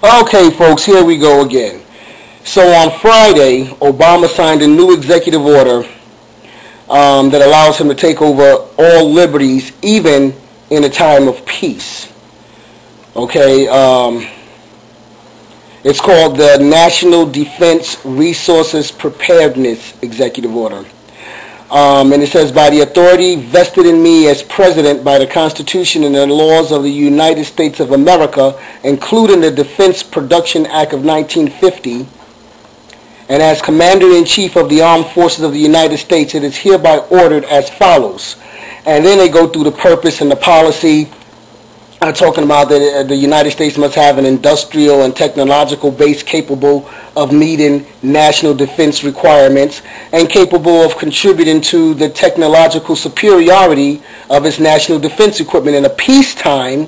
Okay, folks, here we go again. So on Friday, Obama signed a new executive order that allows him to take over all liberties, even in a time of peace. Okay, it's called the National Defense Resources Preparedness Executive Order. And it says, by the authority vested in me as president by the Constitution and the laws of the United States of America, including the Defense Production Act of 1950, and as Commander-in-Chief of the Armed Forces of the United States, it is hereby ordered as follows. And then they go through the purpose and the policy, talking about that the United States must have an industrial and technological base capable of meeting national defense requirements and capable of contributing to the technological superiority of its national defense equipment in a peacetime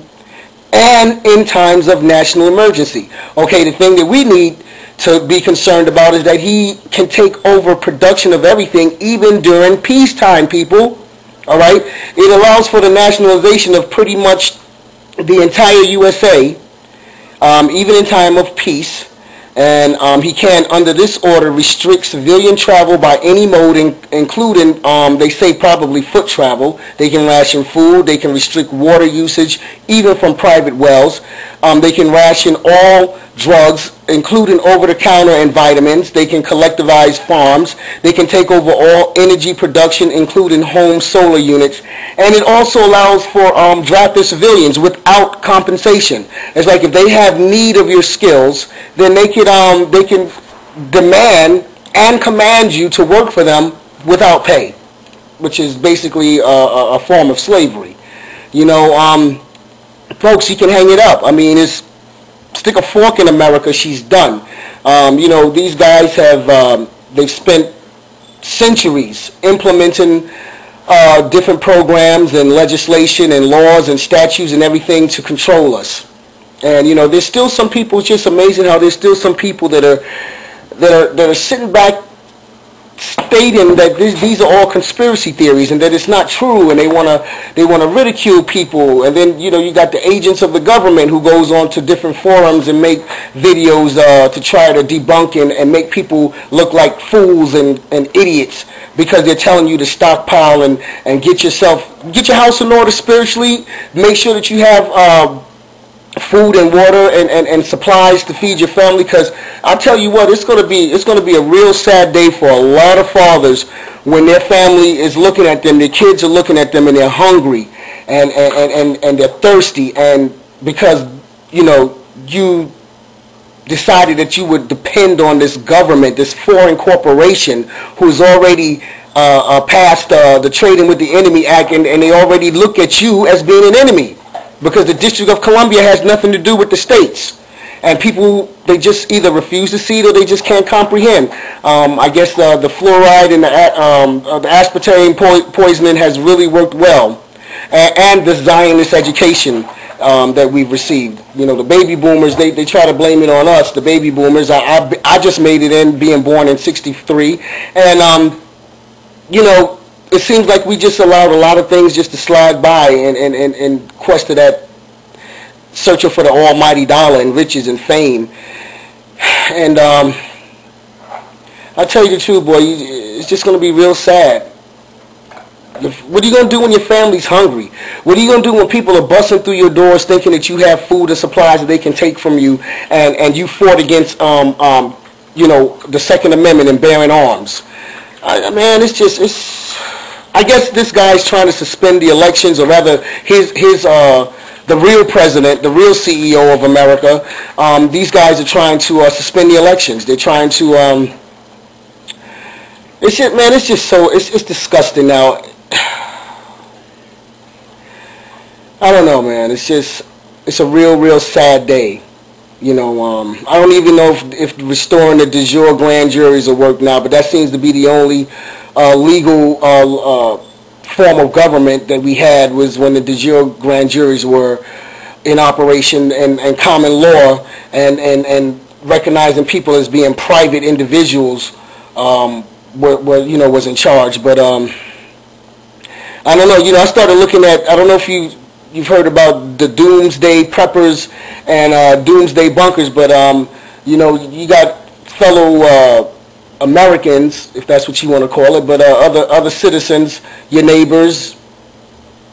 and in times of national emergency. Okay, the thing that we need to be concerned about is that he can take over production of everything even during peacetime, people. All right? It allows for the nationalization of pretty much the entire USA, even in time of peace. And he can, under this order, restrict civilian travel by any mode, including, they say, probably foot travel. They can ration food. They can restrict water usage, even from private wells. They can ration all drugs, including over-the-counter and vitamins. They can collectivize farms. They can take over all energy production, including home solar units. And it also allows for drafted civilians without compensation. It's like if they have need of your skills, then they can demand and command you to work for them without pay, which is basically a form of slavery. You know, folks, you can hang it up. I mean, stick a fork in America, she's done. You know, these guys have, they've spent centuries implementing different programs and legislation and laws and statutes and everything to control us. And, you know, there's still some people, it's just amazing how there's still some people that are sitting back stating that these are all conspiracy theories and that it's not true, and they want to ridicule people. And then, you know, you got the agents of the government who goes on to different forums and make videos to try to debunk and make people look like fools and idiots because they're telling you to stockpile and get your house in order spiritually. Make sure that you have food and water and supplies to feed your family, because I'll tell you what, it's going to be a real sad day for a lot of fathers when their family is looking at them, their kids are looking at them, and they're hungry and they're thirsty, and because, you know, you decided that you would depend on this government, this foreign corporation who's already passed the Trading with the Enemy Act, and they already look at you as being an enemy, because the District of Columbia has nothing to do with the states. And people, they just either refuse to see it or they just can't comprehend. I guess the fluoride and the aspartame poisoning has really worked well. And the Zionist education that we've received. You know, the baby boomers, they try to blame it on us, the baby boomers. I just made it in, being born in '63. And, you know, it seems like we just allowed a lot of things just to slide by in quest of that, searching for the almighty dollar and riches and fame. And I tell you the truth, boy, it's just going to be real sad. What are you going to do when your family's hungry? What are you going to do when people are busting through your doors thinking that you have food and supplies that they can take from you, and you fought against, you know, the Second Amendment and bearing arms? Man, I guess this guy's trying to suspend the elections, or rather the real president, the real CEO of America. These guys are trying to suspend the elections. They're trying to, it's just, man, it's just so, it's disgusting now. I don't know, man. It's a real sad day. You know, I don't even know if restoring the de jure grand juries will work now, but that seems to be the only legal form of government that we had, was when the de jure grand juries were in operation, and common law and recognizing people as being private individuals was in charge. But I don't know. You know, I started looking at, I don't know if you you've heard about the doomsday preppers and doomsday bunkers, but you know, you got fellow Americans, if that's what you want to call it, but other citizens, your neighbors,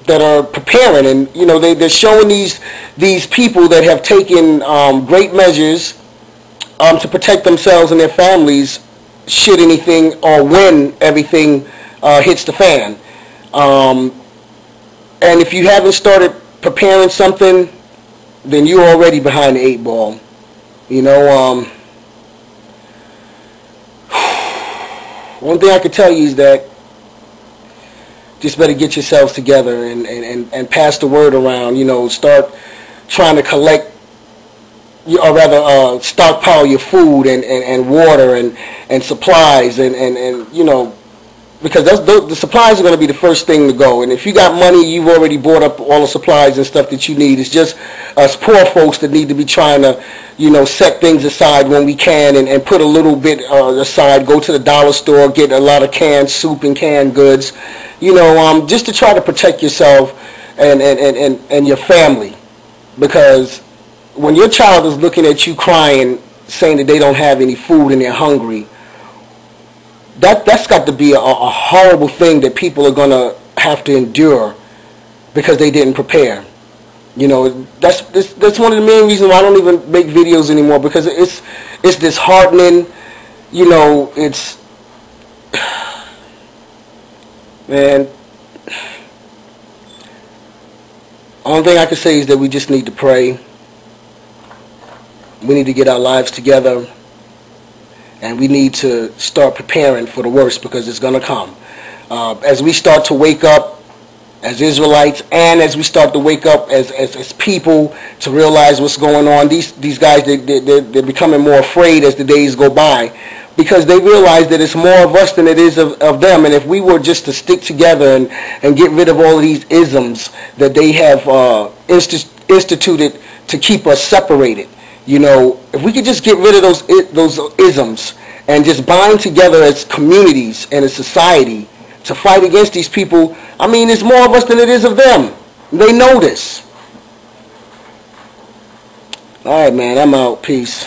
that are preparing, and you know, they're showing these people that have taken great measures to protect themselves and their families should anything or when everything hits the fan. And if you haven't started preparing something, then you're already behind the 8 ball. You know, one thing I can tell you is that just better get yourselves together and pass the word around. You know, start trying to collect, or rather stockpile your food and water and supplies and you know, because the supplies are going to be the first thing to go. And if you got money, you've already bought up all the supplies and stuff that you need. It's just us poor folks that need to be trying to, you know, set things aside when we can and put a little bit aside, go to the dollar store, get a lot of canned soup and canned goods, you know, just to try to protect yourself and your family. Because when your child is looking at you crying, saying that they don't have any food and they're hungry, that's got to be a horrible thing that people are going to have to endure because they didn't prepare. You know, that's one of the main reasons why I don't even make videos anymore, because it's disheartening. You know, it's, man, only thing I can say is that we just need to pray. We need to get our lives together. And we need to start preparing for the worst, because it's going to come. As we start to wake up as Israelites, and as we start to wake up as people to realize what's going on, these guys, they're becoming more afraid as the days go by, because they realize that it's more of us than it is of them. And if we were just to stick together and get rid of all of these isms that they have instituted to keep us separated, you know, if we could just get rid of those isms and just bind together as communities and a society to fight against these people, I mean, it's more of us than it is of them. They know this. All right, man, I'm out. Peace.